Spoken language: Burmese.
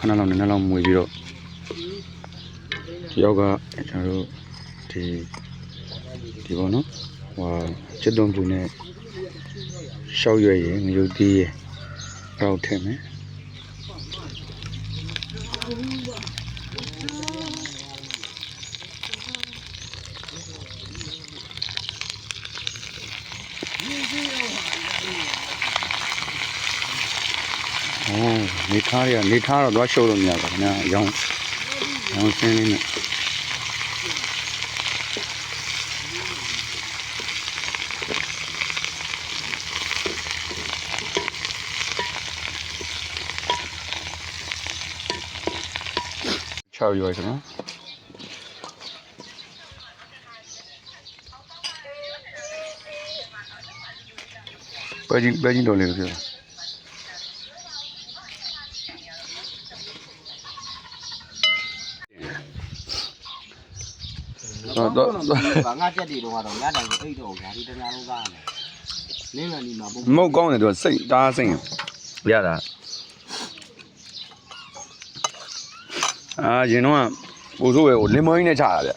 ခဏလောက်နည်းနည်းလောက်မွေပြီးတော့ဒီရောက်ကကျွန်တော်တို့ဒီပေါ့နော်ဟိုချစ်တုံးပြူနဲ့ရှောက်ရွက်ရငရုတ်သေးရတော့ထည့်မယ်နေထားတော့တော့ရှုပ်လို့မရပါဘူးခင်ဗျာရောင်းစင်းလေးနဲ့6ရွယ်ခင်ဗျာပဲကြီးတော်လေးလို့ပြောတော့ငါချက်တွေတော့ကတော့ညတိုင်ကိုအိတ်တော့ဓာဒီတများလုံးသားတယ်လင်းကန်ဒီမှာမဟုတ်ကောင်းတယ်သူစိတ်တားစိတ်ရတာရင်တော့ပူဆိုးပဲကိုလင်မွန်းကြီးနဲ့ချတာဗျ